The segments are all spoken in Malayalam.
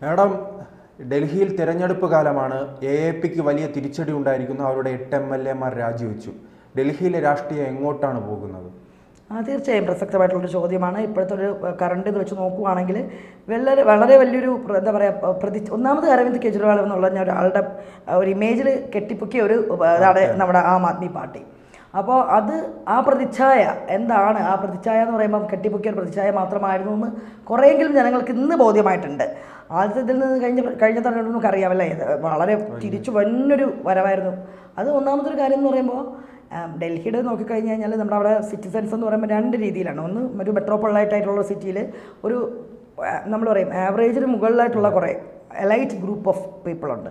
മാഡം, ഡൽഹിയിൽ തിരഞ്ഞെടുപ്പ് കാലമാണ്. AAPക്ക് വലിയ തിരിച്ചടി ഉണ്ടായിരിക്കുന്നു. അവരുടെ 8 MLAമാർ രാജിവെച്ചു. ഡൽഹിയിലെ രാഷ്ട്രീയം എങ്ങോട്ടാണ് പോകുന്നത്? തീർച്ചയായും പ്രസക്തമായിട്ടുള്ളൊരു ചോദ്യമാണ്. ഇപ്പോഴത്തെ ഒരു കറണ്ട് ഇത് വെച്ച് നോക്കുകയാണെങ്കിൽ വളരെ വലിയൊരു എന്താ പറയുക ഒന്നാമത് അരവിന്ദ് കെജ്രിവാൾ എന്നുള്ള ഒരാളുടെ ഒരു ഇമേജിൽ കെട്ടിപ്പൊക്കിയ ഒരു ഇതാണ് നമ്മുടെ ആം ആദ്മി പാർട്ടി. അപ്പോൾ ആ പ്രതിച്ഛായ എന്താണ്? ആ പ്രതിച്ഛായ എന്ന് പറയുമ്പം കെട്ടിപ്പൊക്കിയ ഒരു പ്രതിച്ഛായ മാത്രമായിരുന്നു എന്ന് കുറേയെങ്കിലും ജനങ്ങൾക്ക് ഇന്ന് ബോധ്യമായിട്ടുണ്ട്. ആദ്യത്തെ ഇതിൽ നിന്ന് കഴിഞ്ഞ തെരഞ്ഞെടുപ്പ് നമുക്കറിയാമല്ലേ, വളരെ തിരിച്ചു വന്നൊരു വരവായിരുന്നു. അത് ഒന്നാമതൊരു കാര്യം എന്ന് പറയുമ്പോൾ ഡൽഹിയുടെ നോക്കിക്കഴിഞ്ഞ് കഴിഞ്ഞാൽ നമ്മുടെ അവിടെ സിറ്റിസൺസ് എന്ന് പറയുമ്പോൾ 2 രീതിയിലാണ്. ഒന്ന് ഒരു മെട്രോപൊളിറ്റായിട്ടുള്ള സിറ്റിയിൽ ഒരു നമ്മൾ പറയും ആവറേജിന് മുകളിലായിട്ടുള്ള കുറേ എലൈറ്റ് ഗ്രൂപ്പ് ഓഫ് പീപ്പിൾ ഉണ്ട്,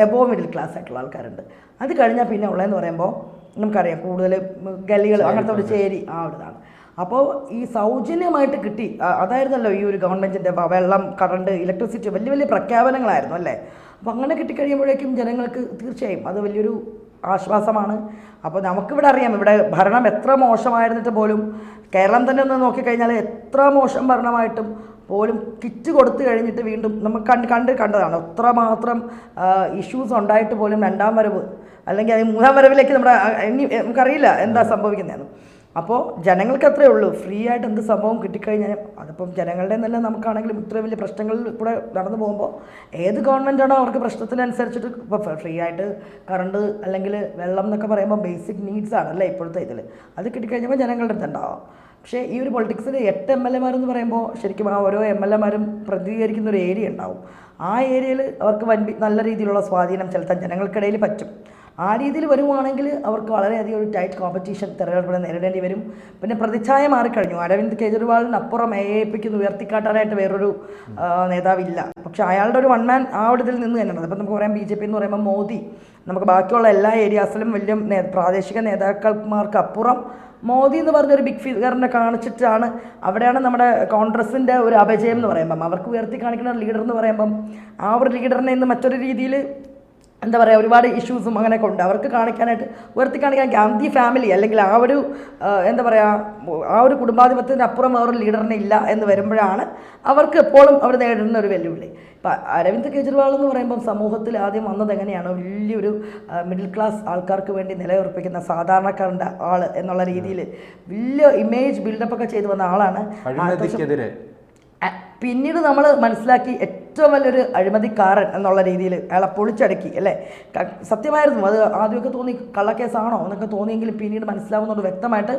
എബോവ് മിഡിൽ ക്ലാസ് ആയിട്ടുള്ള ആൾക്കാരുണ്ട്. അത് കഴിഞ്ഞാൽ പിന്നെ ഉള്ളതെന്ന് പറയുമ്പോൾ നമുക്കറിയാം കൂടുതൽ ഗലികൾ അങ്ങനത്തെ ഒരു ചേരി ആ ഒരു ഇതാണ്. അപ്പോൾ ഈ സൗജന്യമായിട്ട് കിട്ടി, അതായിരുന്നല്ലോ ഈ ഒരു ഗവൺമെൻറ്റിൻ്റെ വെള്ളം, കറണ്ട്, ഇലക്ട്രിസിറ്റി വലിയ പ്രഖ്യാപനങ്ങളായിരുന്നു അല്ലേ. അപ്പോൾ അങ്ങനെ കിട്ടിക്കഴിയുമ്പോഴേക്കും ജനങ്ങൾക്ക് തീർച്ചയായും അത് വലിയൊരു ആശ്വാസമാണ്. അപ്പോൾ നമുക്കിവിടെ അറിയാം, ഇവിടെ ഭരണം എത്ര മോശമായിരുന്നിട്ട് പോലും കേരളം തന്നെ ഒന്ന് നോക്കിക്കഴിഞ്ഞാൽ എത്ര മോശം ഭരണമായിട്ടും പോലും കിറ്റ് കൊടുത്തു കഴിഞ്ഞിട്ട് വീണ്ടും നമുക്ക് കണ്ടതാണ് എത്രമാത്രം ഇഷ്യൂസ് ഉണ്ടായിട്ട് പോലും 2ാം വരവ് അല്ലെങ്കിൽ അത് 3ാം വരവിലേക്ക് നമുക്കറിയില്ല എന്താ സംഭവിക്കുന്നതെന്ന്. അപ്പോൾ ജനങ്ങൾക്ക് അത്രേ ഉള്ളൂ, ഫ്രീ ആയിട്ട് എന്ത് സംഭവം കിട്ടിക്കഴിഞ്ഞാൽ അതിപ്പം ജനങ്ങളുടെ തന്നെ നമുക്കാണെങ്കിലും ഇത്ര വലിയ പ്രശ്നങ്ങളിൽ കൂടെ നടന്നു പോകുമ്പോൾ ഏത് ഗവൺമെൻറ്റാണോ അവർക്ക് പ്രശ്നത്തിനനുസരിച്ചിട്ട് ഇപ്പോൾ ഫ്രീ ആയിട്ട് കറണ്ട് അല്ലെങ്കിൽ വെള്ളം എന്നൊക്കെ പറയുമ്പോൾ ബേസിക് നീഡ്സ് ആണല്ലേ ഇപ്പോഴത്തെ ഇതിൽ, അത് കിട്ടിക്കഴിഞ്ഞപ്പോൾ ജനങ്ങളുടെ അടുത്ത് ഉണ്ടാവാം. പക്ഷേ ഈ ഒരു പൊളിറ്റിക്സിൽ 8 MLAമാരെന്ന് പറയുമ്പോൾ ശരിക്കും ആ ഓരോ MLAമാരും പ്രതിനിധീകരിക്കുന്ന ഒരു ഏരിയ ഉണ്ടാവും. ആ ഏരിയയിൽ അവർക്ക് നല്ല രീതിയിലുള്ള സ്വാധീനം ചെലുത്താൻ ജനങ്ങൾക്കിടയിൽ പറ്റും. ആ രീതിയിൽ വരുവാണെങ്കിൽ അവർക്ക് വളരെയധികം ഒരു ടൈറ്റ് കോമ്പറ്റീഷൻ തെരഞ്ഞെടുപ്പിനെ നേരിടേണ്ടി വരും. പിന്നെ പ്രതിച്ഛായ മാറിക്കഴിഞ്ഞു. അരവിന്ദ് കെജ്രിവാളിനപ്പുറം AAPക്ക് ഉയർത്തിക്കാട്ടാനായിട്ട് വേറൊരു നേതാവില്ല. പക്ഷേ അയാളുടെ ഒരു 1 മാൻ ആ ഒരു ഇതിൽ നിന്ന് തന്നെയാണ്. അപ്പോൾ നമുക്ക് പറയാം BJP എന്ന് പറയുമ്പോൾ മോദി, നമുക്ക് ബാക്കിയുള്ള എല്ലാ ഏരിയാസിലും വലിയ പ്രാദേശിക നേതാക്കന്മാർക്ക് അപ്പുറം മോദി എന്ന് പറഞ്ഞൊരു ബിഗ് ഫിഗറിനെ കാണിച്ചിട്ടാണ് അവിടെയാണ് നമ്മുടെ കോൺഗ്രസിൻ്റെ ഒരു അപജയം എന്ന് പറയുമ്പം അവർക്ക് ഉയർത്തി കാണിക്കുന്ന ലീഡർ എന്ന് പറയുമ്പം ആ ഒരു ലീഡറിനെ ഇന്ന് മറ്റൊരു രീതിയിൽ എന്താ പറയുക ഒരുപാട് ഇഷ്യൂസും അങ്ങനെയൊക്കെ ഉണ്ട്. അവർക്ക് കാണിക്കാനായിട്ട് ഉയർത്തി കാണിക്കാൻ ഗാന്ധി ഫാമിലി അല്ലെങ്കിൽ ആ ഒരു എന്താ പറയുക ആ ഒരു കുടുംബാധിപത്യത്തിന് അപ്പുറം വേറൊരു ലീഡറിനെ ഇല്ല എന്ന് വരുമ്പോഴാണ് അവർക്ക് എപ്പോഴും അവർ നേരിടുന്ന ഒരു വെല്ലുവിളി. ഇപ്പം അരവിന്ദ് കെജ്രിവാൾ എന്ന് പറയുമ്പം സമൂഹത്തിൽ ആദ്യം വന്നത് എങ്ങനെയാണോ വലിയൊരു മിഡിൽ ക്ലാസ് ആൾക്കാർക്ക് വേണ്ടി നിലയുറപ്പിക്കുന്ന സാധാരണക്കാരൻ്റെ ആൾ എന്നുള്ള രീതിയിൽ വലിയ ഇമേജ് ബിൽഡപ്പൊക്കെ ചെയ്തു വന്ന ആളാണ്. പിന്നീട് നമ്മൾ മനസ്സിലാക്കി ഏറ്റവും വലിയൊരു അഴിമതിക്കാരൻ എന്നുള്ള രീതിയിൽ അയാളെ പൊളിച്ചടക്കി അല്ലേ. സത്യമായിരുന്നു അത് ആദ്യമൊക്കെ തോന്നി കള്ളക്കേസാണോ എന്നൊക്കെ തോന്നിയെങ്കിലും പിന്നീട് മനസ്സിലാവുന്നത് വ്യക്തമായിട്ട്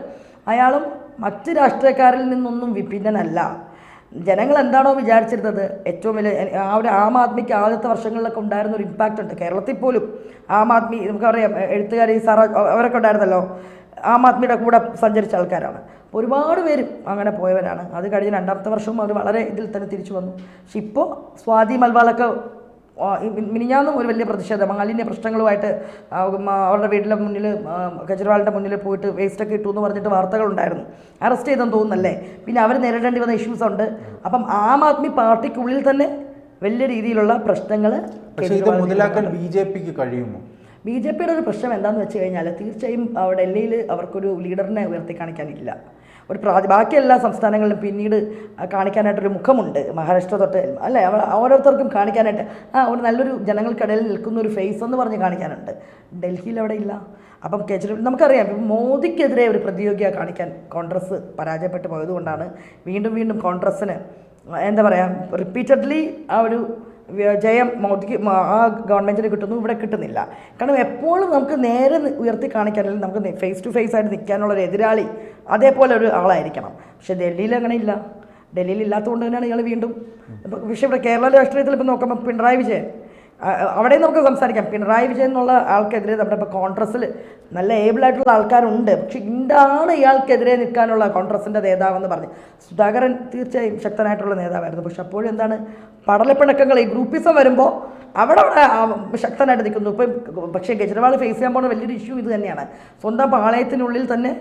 അയാളും മറ്റ് രാഷ്ട്രീയക്കാരിൽ നിന്നൊന്നും വിഭിന്നനല്ല. ജനങ്ങൾ എന്താണോ വിചാരിച്ചിരുന്നത് ഏറ്റവും വലിയ ആ ഒരു ആം ആദ്മിക്ക് ആദ്യത്തെ വർഷങ്ങളിലൊക്കെ ഉണ്ടായിരുന്ന ഒരു ഇമ്പാക്റ്റ് ഉണ്ട്. കേരളത്തിൽ പോലും ആം ആദ്മി നമുക്കറിയാം എഴുത്തുകാരി സാറ അവരൊക്കെ ഉണ്ടായിരുന്നല്ലോ, ആം ആദ്മിയുടെ കൂടെ സഞ്ചരിച്ച ആൾക്കാരാണ്. ഒരുപാട് പേരും അങ്ങനെ പോയവരാണ്. അത് കഴിഞ്ഞ് 2ാമത്തെ വർഷവും അവർ വളരെ ഇതിൽ തന്നെ തിരിച്ചു വന്നു. പക്ഷെ ഇപ്പോൾ സ്വാതി മൽവാലൊക്കെ മിനിഞ്ഞാന്നും ഒരു വലിയ പ്രതിഷേധം മാലിന്യ പ്രശ്നങ്ങളുമായിട്ട് അവരുടെ വീട്ടിലെ മുന്നിൽ കെജ്രിവാളിൻ്റെ മുന്നിൽ പോയിട്ട് വേസ്റ്റൊക്കെ ഇട്ടു എന്ന് പറഞ്ഞിട്ട് വാർത്തകളുണ്ടായിരുന്നു. അറസ്റ്റ് ചെയ്തെന്ന് തോന്നുന്നല്ലേ. പിന്നെ അവർ നേരിടേണ്ടി വന്ന ഇഷ്യൂസ് ഉണ്ട്. അപ്പം ആം ആദ്മി പാർട്ടിക്കുള്ളിൽ തന്നെ വലിയ രീതിയിലുള്ള പ്രശ്നങ്ങൾ മുതലാക്കാൻ BJPക്ക് കഴിയുമോ? BJPയുടെ ഒരു പ്രശ്നം എന്താണെന്ന് വെച്ച് കഴിഞ്ഞാൽ തീർച്ചയായും ഡൽഹിയിൽ അവർക്കൊരു ലീഡറിനെ ഉയർത്തി കാണിക്കാനില്ല. ബാക്കി എല്ലാ സംസ്ഥാനങ്ങളിലും പിന്നീട് കാണിക്കാനായിട്ടൊരു മുഖമുണ്ട്. മഹാരാഷ്ട്ര തൊട്ട് അല്ലേ ഓരോരുത്തർക്കും കാണിക്കാനായിട്ട് ഒരു നല്ലൊരു ജനങ്ങൾക്കിടയിൽ നിൽക്കുന്ന ഒരു ഫേസ് എന്ന് പറഞ്ഞ് കാണിക്കാനുണ്ട്. ഡൽഹിയിൽ അവിടെ ഇല്ല. അപ്പം കെജ്രിവാൾ നമുക്കറിയാം മോദിക്കെതിരെ ഒരു പ്രതിയോഗിയെ കാണിക്കാൻ കോൺഗ്രസ് പരാജയപ്പെട്ടു പോയതുകൊണ്ടാണ് വീണ്ടും കോൺഗ്രസ്സിന് എന്താ പറയുക റിപ്പീറ്റഡ്ലി ആ ഒരു ജയം മോദിക്ക് ആ ഗവൺമെൻറ്റിന് കിട്ടുന്നു, ഇവിടെ കിട്ടുന്നില്ല. കാരണം എപ്പോഴും നമുക്ക് നേരെ ഉയർത്തി കാണിക്കാനും നമുക്ക് ഫേസ് ടു ഫേസ് ആയിട്ട് നിൽക്കാനുള്ളൊരു എതിരാളി അതേപോലെ ഒരു ആളായിരിക്കണം. പക്ഷേ ഡൽഹിയിൽ അങ്ങനെ ഇല്ല. ഡൽഹിയിൽ ഇല്ലാത്തതുകൊണ്ട് തന്നെയാണ് ഇയാൾ വീണ്ടും പക്ഷേ ഇവിടെ കേരള രാഷ്ട്രീയത്തിൽ ഇപ്പോൾ നോക്കുമ്പോൾ പിണറായി വിജയൻ അവിടെ നമുക്ക് സംസാരിക്കാം. പിണറായി വിജയൻ എന്നുള്ള ആൾക്കെതിരെ നമ്മുടെ ഇപ്പോൾ കോൺഗ്രസ്സിൽ നല്ല ഏബിളായിട്ടുള്ള ആൾക്കാരുണ്ട്. പക്ഷേ എന്താണ് ഇയാൾക്കെതിരെ നിൽക്കാനുള്ള കോൺഗ്രസിൻ്റെ നേതാവെന്ന് പറഞ്ഞ് സുധാകരൻ തീർച്ചയായും ശക്തനായിട്ടുള്ള നേതാവായിരുന്നു. പക്ഷെ അപ്പോഴും എന്താണ് പടലപ്പിണക്കങ്ങൾ ഈ ഗ്രൂപ്പിസം വരുമ്പോൾ അവിടെ ശക്തനായിട്ട് നിൽക്കുന്നു. ഇപ്പം പക്ഷേ കെജ്രിവാൾ ഫേസ് ചെയ്യാൻ പോകുന്ന വലിയൊരു ഇഷ്യൂ ഇത് തന്നെയാണ്. സ്വന്തം പാളയത്തിനുള്ളിൽ തന്നെ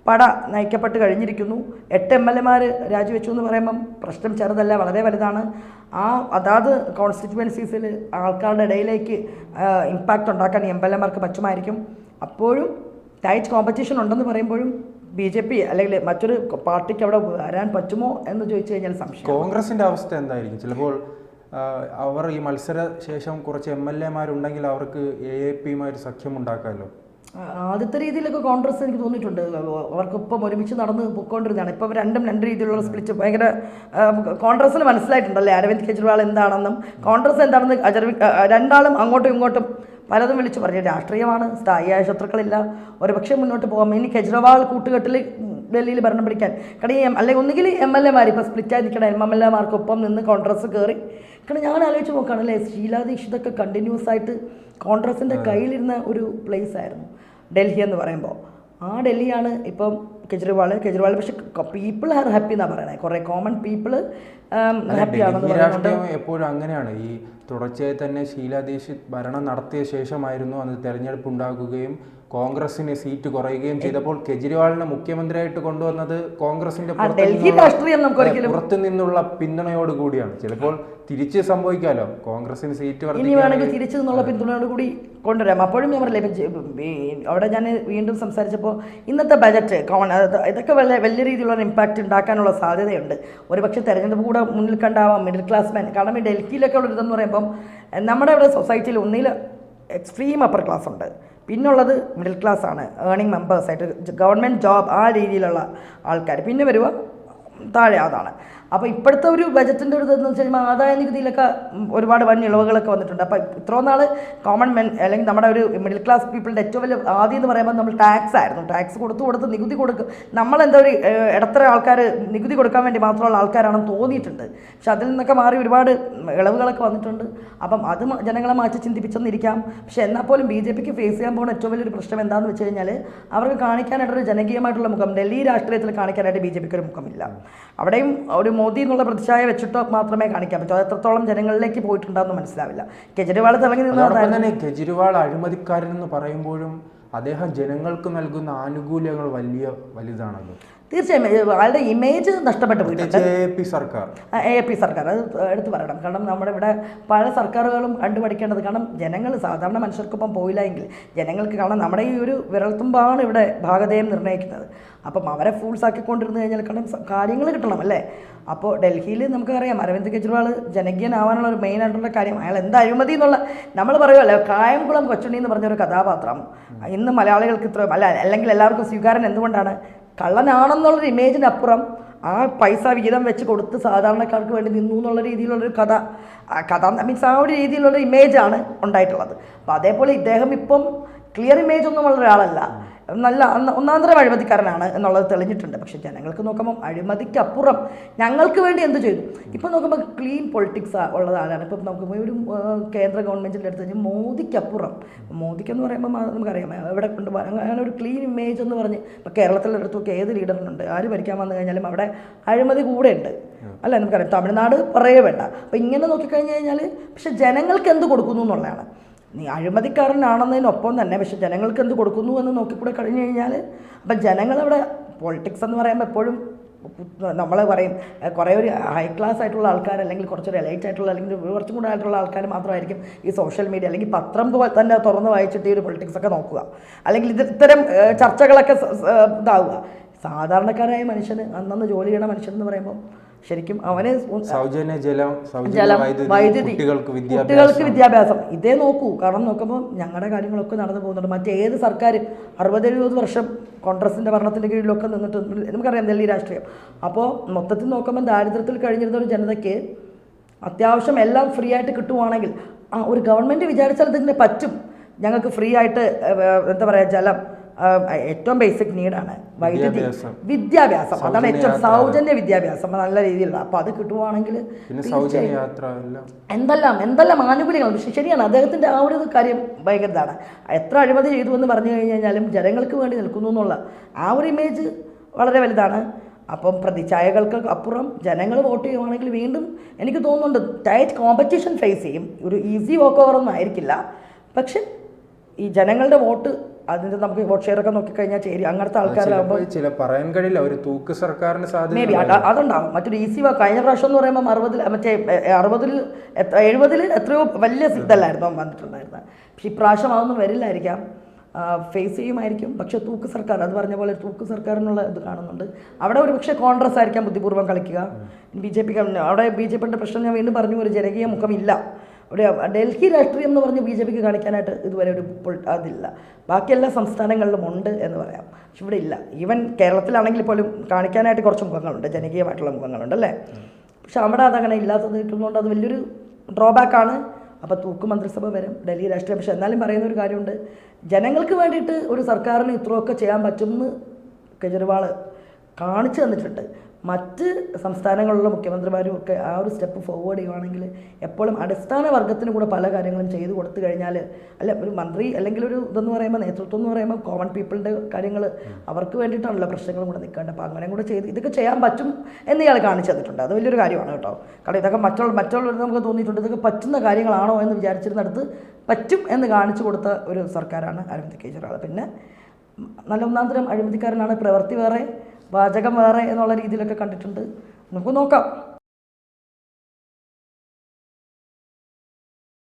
പട നയിക്കപ്പെട്ട് കഴിഞ്ഞിരിക്കുന്നു. 8 MLAമാർ രാജിവെച്ചു എന്ന് പറയുമ്പം പ്രശ്നം ചെറുതല്ല, വളരെ വലുതാണ്. അതാത് കോൺസ്റ്റിറ്റ്യുവൻസീസിൽ ആൾക്കാരുടെ ഇടയിലേക്ക് ഇമ്പാക്റ്റ് ഉണ്ടാക്കാൻ MLAമാർക്ക് പറ്റുമായിരിക്കും. അപ്പോഴും ടൈറ്റ് കോമ്പറ്റീഷൻ ഉണ്ടെന്ന് പറയുമ്പോഴും BJP അല്ലെങ്കിൽ മറ്റൊരു പാർട്ടിക്ക് അവിടെ വരാൻ പറ്റുമോ എന്ന് ചോദിച്ചു കഴിഞ്ഞാൽ സംശയം. കോൺഗ്രസിൻ്റെ അവസ്ഥ എന്തായിരിക്കും? ചിലപ്പോൾ അവർ ഈ മത്സര ശേഷം കുറച്ച് MLA-മാരുണ്ടെങ്കിൽ അവർക്ക് AAP-യുമായി ഒരു സഖ്യം ഉണ്ടാക്കാമല്ലോ. ആദ്യത്തെ രീതിയിലൊക്കെ കോൺഗ്രസ് എനിക്ക് തോന്നിയിട്ടുണ്ട് അവർക്കൊപ്പം ഒരുമിച്ച് നടന്ന് പൊയ്ക്കൊണ്ടിരുന്നതാണ്. ഇപ്പം രണ്ടും രണ്ട് രീതിയിലുള്ള സ്പ്ലിറ്റ് ഭയങ്കര കോൺഗ്രസ്സിന് മനസ്സിലായിട്ടുണ്ടല്ലേ അരവിന്ദ് കെജ്രിവാൾ എന്താണെന്നും കോൺഗ്രസ് എന്താണെന്ന് രണ്ടാളും അങ്ങോട്ടും ഇങ്ങോട്ടും പലതും വിളിച്ചു പറഞ്ഞു. രാഷ്ട്രീയമാണ്, സ്ഥായിയായ ശത്രുക്കളില്ല, ഒരുപക്ഷെ മുന്നോട്ട് പോകാം. ഇനി കെജ്രിവാൾ കൂട്ടുകെട്ടിൽ ഡൽഹിയിൽ ഭരണം പിടിക്കാൻ കാരണം അല്ലെങ്കിൽ ഒന്നുകിൽ MLA-മാർ ഇപ്പോൾ സ്പ്ലിറ്റായി നിൽക്കണം MLA-മാർക്കൊപ്പം നിന്ന് കോൺഗ്രസ് കയറി. കാരണം ഞാൻ ആലോചിച്ച് നോക്കുകയാണല്ലേ ഷീലാ ദീക്ഷിതൊക്കെ കണ്ടിന്യൂസ് ആയിട്ട് കോൺഗ്രസിൻ്റെ കയ്യിലിരുന്ന ഒരു പ്ലേസ് ആയിരുന്നു ഡൽഹി എന്ന് പറയുമ്പോൾ. ആ ഡൽഹിയാണ് ഇപ്പം കെജ്രിവാൾ പക്ഷെ പീപ്പിൾ ആർ ഹാപ്പി എന്നാണ് പറയണത്. കുറേ കോമൺ പീപ്പിൾ ഹാപ്പിയാണെന്ന് രാഷ്ട്രീയം എപ്പോഴും അങ്ങനെയാണ്. ഈ തുടർച്ചയായി തന്നെ ഷീലാ ദീക്ഷിത് ഭരണം നടത്തിയ ശേഷമായിരുന്നു അന്ന് തെരഞ്ഞെടുപ്പ് ഉണ്ടാകുകയും കോൺഗ്രസിന് സീറ്റ് കുറയുകയും ചെയ്തപ്പോൾ കെജ്രിവാളിനെ മുഖ്യമന്ത്രിയായിട്ട് കൊണ്ടുവന്നത് കോൺഗ്രസിന്റെ പുറത്തു നിന്നുള്ള പിന്തുണയോട് കൂടിയാണ്. ചിലപ്പോൾ തിരിച്ച് സംഭവിക്കാമല്ലോ, കോൺഗ്രസിന് സീറ്റ് ഇനി വേണമെങ്കിൽ തിരിച്ചു നിന്നുള്ള പിന്തുണയോട് കൂടി കൊണ്ടുവരാം. അപ്പോഴും ഞാൻ പറയില്ലേ അവിടെ ഞാൻ വീണ്ടും സംസാരിച്ചപ്പോൾ ഇന്നത്തെ ബജറ്റ് ഇതൊക്കെ വലിയ രീതിയിലുള്ള ഇമ്പാക്റ്റ് ഉണ്ടാക്കാനുള്ള സാധ്യതയുണ്ട്. ഒരുപക്ഷെ തെരഞ്ഞെടുപ്പ് കൂടെ മുന്നിൽ കണ്ടാവാം മിഡിൽ ക്ലാസ് മാൻ. കാരണം ഈ ഡൽഹിയിലൊക്കെ ഉള്ള ഇതെന്ന് പറയുമ്പം നമ്മുടെ ഇവിടെ സൊസൈറ്റിയിൽ ഒന്നിൽ എക്സ്ട്രീം അപ്പർ ക്ലാസ് ഉണ്ട്, പിന്നുള്ളത് മിഡിൽ ക്ലാസ് ആണ്, ഏർണിംഗ് മെമ്പേഴ്സായിട്ട് ഗവൺമെൻറ് ജോബ് ആ രീതിയിലുള്ള ആൾക്കാർ, പിന്നെ വരിക താഴെ അതാണ്. അപ്പോൾ ഇപ്പോഴത്തെ ഒരു ബജറ്റിൻ്റെ ഒരു ഇതെന്ന് വെച്ച് കഴിയുമ്പോൾ ആദായ നികുതിയിലൊക്കെ ഒരുപാട് വൻ ഇളവുകളൊക്കെ വന്നിട്ടുണ്ട്. അപ്പോൾ ഇത്രയും നാൾ കോമൺ മെൻ അല്ലെങ്കിൽ നമ്മുടെ ഒരു മിഡിൽ ക്ലാസ് പീപ്പിളിൻ്റെ ഏറ്റവും വലിയ ആദ്യം എന്ന് പറയുമ്പോൾ നമ്മൾ ടാക്സ് ആയിരുന്നു. ടാക്സ് കൊടുത്ത് നികുതി കൊടുക്കും. നമ്മളെന്താ ഒരു ഇടത്തര ആൾക്കാർ നികുതി കൊടുക്കാൻ വേണ്ടി മാത്രമുള്ള ആൾക്കാരാണെന്ന് തോന്നിയിട്ടുണ്ട്. പക്ഷെ അതിൽ നിന്നൊക്കെ മാറി ഒരുപാട് ഇളവുകളൊക്കെ വന്നിട്ടുണ്ട്. അപ്പം അത് ജനങ്ങളെ മാറ്റി ചിന്തിപ്പിച്ചെന്നിരിക്കാം. പക്ഷെ എന്നാൽ പോലും BJPക്ക് ഫേസ് ചെയ്യാൻ പോകുന്ന ഏറ്റവും വലിയൊരു പ്രശ്നം എന്താണെന്ന് വെച്ച് കഴിഞ്ഞാൽ അവർക്ക് കാണിക്കാനായിട്ടൊരു ജനകീയമായിട്ടുള്ള മുഖം ഡൽഹി രാഷ്ട്രീയത്തിൽ കാണിക്കാനായിട്ട് BJPക്ക് ഒരു മുഖമില്ല. അവിടെയും ഒരു മോദി എന്നുള്ള പ്രതിച്ഛായ വെച്ചിട്ട് മാത്രമേ കാണിക്കാൻ പറ്റൂ. അത് എത്രത്തോളം ജനങ്ങളിലേക്ക് പോയിട്ടുണ്ടെന്ന് മനസ്സിലാവില്ല. കെജ്രിവാൾ തിളങ്ങി തന്നെ കെജ്രിവാൾ അഴിമതിക്കാരൻ എന്ന് പറയുമ്പോഴും അദ്ദേഹം ജനങ്ങൾക്ക് നൽകുന്ന ആനുകൂല്യങ്ങൾ വലുതാണല്ലോ. തീർച്ചയായും അയാളുടെ ഇമേജ് നഷ്ടപ്പെട്ടു പോയിട്ടുണ്ട്. AAP സർക്കാർ അത് എടുത്തു പറയണം. കാരണം നമ്മുടെ ഇവിടെ പല സർക്കാരുകളും കണ്ടുപഠിക്കേണ്ടത്. കാരണം ജനങ്ങൾ സാധാരണ മനുഷ്യർക്കൊപ്പം പോയില്ല എങ്കിൽ ജനങ്ങൾക്ക് കാരണം നമ്മുടെ ഈ ഒരു വിരൽത്തുമ്പാണ് ഇവിടെ ഭാഗധേയം നിർണ്ണയിക്കുന്നത്. അപ്പം അവരെ ഫൂൾസ് ആക്കിക്കൊണ്ടിരുന്നു കഴിഞ്ഞാൽ കാരണം കാര്യങ്ങൾ കിട്ടണം അല്ലേ. അപ്പോൾ ഡൽഹിയിൽ നമുക്കറിയാം അരവിന്ദ് കെജ്രിവാൾ ജനകീയനാവാനുള്ള ഒരു മെയിൻ ആയിട്ടുള്ള കാര്യം അയാൾ എന്താ അഴിമതി എന്നുള്ള നമ്മൾ പറയുമല്ലോ. കായംകുളം കൊച്ചുണ്ണി എന്ന് പറഞ്ഞൊരു കഥാപാത്രം ഇന്ന് മലയാളികൾക്ക് ഇത്ര അല്ലെങ്കിൽ എല്ലാവർക്കും സ്വീകാരം എന്തുകൊണ്ടാണ്? കള്ളനാണെന്നുള്ളൊരു ഇമേജിനപ്പുറം ആ പൈസ വിഹിതം വെച്ച് കൊടുത്ത് സാധാരണക്കാർക്ക് വേണ്ടി നിന്നു എന്നുള്ള രീതിയിലുള്ളൊരു കഥ മീൻസ് ആ ഒരു രീതിയിലുള്ള ഇമേജാണ് ഉണ്ടായിട്ടുള്ളത്. അപ്പോൾ അതേപോലെ ഇദ്ദേഹം ഇപ്പം ക്ലിയർ ഇമേജ് ഒന്നും ഉള്ള ഒരാളല്ല, നല്ല ഒന്നാന്തരം അഴിമതിക്കാരനാണ് എന്നുള്ളത് തെളിഞ്ഞിട്ടുണ്ട്. പക്ഷേ ജനങ്ങൾക്ക് നോക്കുമ്പം അഴിമതിക്കപ്പുറം ഞങ്ങൾക്ക് വേണ്ടി എന്ത് ചെയ്തു. ഇപ്പം നോക്കുമ്പോൾ ക്ലീൻ പൊളിറ്റിക്സ് ഉള്ളത് ആരാണ്? ഇപ്പം നോക്കുമ്പോൾ ഒരു കേന്ദ്ര ഗവൺമെൻറ്റിൻ്റെ അടുത്ത് കഴിഞ്ഞാൽ മോദിക്കപ്പുറം, മോദിക്കെന്ന് പറയുമ്പോൾ നമുക്കറിയാം എവിടെ കൊണ്ട് അങ്ങനെ ഒരു ക്ലീൻ ഇമേജ് എന്ന് പറഞ്ഞ് ഇപ്പം കേരളത്തിൻ്റെ അടുത്തൊക്കെ ഏത് ലീഡറിനുണ്ട്, ആര് ഭരിക്കാൻ വന്നു കഴിഞ്ഞാലും അവിടെ അഴിമതി കൂടെ ഉണ്ട് അല്ല. നമുക്കറിയാം തമിഴ്നാട് പറയേ വേണ്ട. അപ്പം ഇങ്ങനെ നോക്കിക്കഴിഞ്ഞ് കഴിഞ്ഞാൽ പക്ഷെ ജനങ്ങൾക്ക് എന്ത് കൊടുക്കുന്നു എന്നുള്ളതാണ്. നീ അഴിമതിക്കാരനാണെന്നതിനൊപ്പം തന്നെ പക്ഷെ ജനങ്ങൾക്ക് എന്ത് കൊടുക്കുന്നു എന്ന് നോക്കിക്കൂടെ കഴിഞ്ഞ് കഴിഞ്ഞാൽ അപ്പം ജനങ്ങളവിടെ പൊളിറ്റിക്സ് എന്ന് പറയുമ്പോൾ എപ്പോഴും നമ്മൾ പറയും കുറേ ഒരു ഹൈ ക്ലാസ് ആയിട്ടുള്ള ആൾക്കാർ അല്ലെങ്കിൽ കുറച്ചൊരു എലൈറ്റ് ആയിട്ടുള്ള അല്ലെങ്കിൽ കുറച്ചും കൂടെ ആയിട്ടുള്ള ആൾക്കാർ മാത്രമായിരിക്കും ഈ സോഷ്യൽ മീഡിയ അല്ലെങ്കിൽ പത്രം തന്നെ തുറന്ന് വായിച്ചിട്ട് ഈ ഒരു പൊളിറ്റിക്സൊക്കെ നോക്കുക അല്ലെങ്കിൽ ഇത്തരം ചർച്ചകളൊക്കെ ഇതാവുക. സാധാരണക്കാരായ മനുഷ്യന് അന്നന്ന് ജോലി ചെയ്യണ മനുഷ്യൻ എന്ന് പറയുമ്പോൾ ശരിക്കും അവന് സൗജന്യ ജലം, വൈദ്യുതി, കുട്ടികൾക്ക് വിദ്യാഭ്യാസം ഇതേ നോക്കൂ. കാരണം നോക്കുമ്പോൾ ഞങ്ങളുടെ കാര്യങ്ങളൊക്കെ നടന്നു പോകുന്നുണ്ട്. മറ്റേത് സർക്കാർ 60-70 വർഷം കോൺഗ്രസിൻ്റെ ഭരണത്തിൻ്റെ കീഴിലൊക്കെ നിന്നിട്ട് നമുക്കറിയാം ഡൽഹി രാഷ്ട്രീയം. അപ്പോൾ മൊത്തത്തിൽ നോക്കുമ്പോൾ ദാരിദ്ര്യത്തിൽ കഴിഞ്ഞിരുന്ന ഒരു ജനതയ്ക്ക് അത്യാവശ്യം എല്ലാം ഫ്രീ ആയിട്ട് കിട്ടുവാണെങ്കിൽ ഒരു ഗവൺമെൻറ് വിചാരിച്ചാൽ ഇതിന് പറ്റും. ഞങ്ങൾക്ക് ഫ്രീ ആയിട്ട് എന്താ പറയുക ജലം, ഏറ്റവും ബേസിക് നീഡാണ് വൈദ്യുതി, വിദ്യാഭ്യാസം, അതാണ് ഏറ്റവും സൗജന്യ വിദ്യാഭ്യാസം നല്ല രീതിയിലുള്ള. അപ്പോൾ അത് കിട്ടുവാണെങ്കിൽ എന്തെല്ലാം ആനുകൂല്യങ്ങൾ. പക്ഷേ ശരിയാണ് അദ്ദേഹത്തിൻ്റെ ആ ഒരു കാര്യം ഭയങ്കരതാണ്. എത്ര അഴിമതി ചെയ്തു എന്ന് പറഞ്ഞു കഴിഞ്ഞാലും ജനങ്ങൾക്ക് വേണ്ടി നിൽക്കുന്നു എന്നുള്ള ആ ഒരു ഇമേജ് വളരെ വലുതാണ്. അപ്പം പ്രതിച്ഛായകൾക്ക് അപ്പുറം ജനങ്ങൾ വോട്ട് ചെയ്യുവാണെങ്കിൽ വീണ്ടും എനിക്ക് തോന്നുന്നുണ്ട് ടൈറ്റ് കോമ്പറ്റീഷൻ ഫേസ് ചെയ്യും. ഒരു ഈസി വോക്ക് ഓവർ ഒന്നും ആയിരിക്കില്ല. പക്ഷെ ഈ ജനങ്ങളുടെ വോട്ട് അതിൻ്റെ നമുക്ക് വോട്ട് ഷെയർ ഒക്കെ നോക്കിക്കഴിഞ്ഞാൽ ശരി അങ്ങനത്തെ ആൾക്കാരാകുമ്പോൾ ചില പറയാൻ കഴിയില്ല ഒരു തൂക്ക് സർക്കാരിന് മേ ബി അതുണ്ടാവും. മറ്റൊരു ഈസി കഴിഞ്ഞ പ്രാവശ്യം എന്ന് പറയുമ്പോൾ 70-ൽ എത്രയോ വലിയ ഇതല്ലായിരുന്നു വന്നിട്ടുണ്ടായിരുന്നത്. പക്ഷെ ഇപ്രാവശ്യം അതൊന്നും വരില്ലായിരിക്കാം. ഫേസ് ചെയ്യുമായിരിക്കും. പക്ഷേ തൂക്ക് സർക്കാർ, അത് പറഞ്ഞ പോലെ തൂക്ക് സർക്കാരിനുള്ള ഇത് കാണുന്നുണ്ട്. അവിടെ ഒരു പക്ഷേ കോൺഗ്രസ് ആയിരിക്കാം ബുദ്ധിപൂർവ്വം കളിക്കുക. BJP അവിടെ BJPയുടെ പ്രശ്നം ഞാൻ വീണ്ടും പറഞ്ഞു, ഒരു ജനകീയ മുഖമില്ല. ഒരു ഡൽഹി രാഷ്ട്രീയം എന്ന് പറഞ്ഞ് BJPക്ക് കാണിക്കാനായിട്ട് ഇതുവരെ ഒരു അതില്ല. ബാക്കി എല്ലാ സംസ്ഥാനങ്ങളിലും ഉണ്ട് എന്ന് പറയാം, പക്ഷെ ഇവിടെ ഇല്ല. ഈവൻ കേരളത്തിലാണെങ്കിൽ പോലും കാണിക്കാനായിട്ട് കുറച്ച് മുഖങ്ങളുണ്ട്, ജനകീയമായിട്ടുള്ള മുഖങ്ങളുണ്ട് അല്ലേ. പക്ഷെ അവിടെ അതങ്ങനെ ഇല്ലാത്തത് കിട്ടുന്നതുകൊണ്ട് അത് വലിയൊരു ഡ്രോബാക്കാണ്. അപ്പോൾ തൂക്ക് മന്ത്രിസഭ വരും, ഡൽഹി രാഷ്ട്രീയം. പക്ഷെ എന്നാലും പറയുന്ന ഒരു കാര്യമുണ്ട്, ജനങ്ങൾക്ക് വേണ്ടിയിട്ട് ഒരു സർക്കാരിന് ഇത്രയൊക്കെ ചെയ്യാൻ പറ്റുമെന്ന് കെജ്രിവാൾ കാണിച്ചു തന്നിട്ടുണ്ട്. മറ്റ് സംസ്ഥാനങ്ങളിലുള്ള മുഖ്യമന്ത്രിമാരും ഒക്കെ ആ ഒരു സ്റ്റെപ്പ് ഫോർവേഡ് ചെയ്യുവാണെങ്കിൽ എപ്പോഴും അടിസ്ഥാന വർഗ്ഗത്തിന് കൂടെ പല കാര്യങ്ങളും ചെയ്തു കൊടുത്തു കഴിഞ്ഞാൽ, അല്ല ഒരു മന്ത്രി അല്ലെങ്കിൽ ഒരു ഇതെന്ന് പറയുമ്പോൾ നേതൃത്വം എന്ന് പറയുമ്പോൾ കോമൺ പീപ്പിളിൻ്റെ കാര്യങ്ങൾ അവർക്ക് വേണ്ടിയിട്ടാണല്ലോ പ്രശ്നങ്ങളും കൂടെ നിൽക്കേണ്ടത്. അപ്പോൾ അങ്ങനെ കൂടെ ചെയ്ത് ഇതൊക്കെ ചെയ്യാൻ പറ്റും എന്ന് ഇയാൾ കാണിച്ചു തന്നിട്ടുണ്ട്. അത് വലിയൊരു കാര്യമാണ് കേട്ടോ. കാരണം ഇതൊക്കെ മറ്റുള്ളവർ നമുക്ക് തോന്നിയിട്ടുണ്ട് ഇതൊക്കെ പറ്റുന്ന കാര്യങ്ങളാണോ എന്ന് വിചാരിച്ചിരുന്നിടത്ത് പറ്റും എന്ന് കാണിച്ചു കൊടുത്ത ഒരു സർക്കാരാണ് അരവിന്ദ് കെജ്രിവാൾ. പിന്നെ നല്ല ഒന്നാന്തരം അഴിമതിക്കാരനാണ്, പ്രവൃത്തി വേറെ വാചകം വേറെ എന്നുള്ള രീതിയിലൊക്കെ കണ്ടിട്ടുണ്ട്. നമുക്ക് നോക്കാം.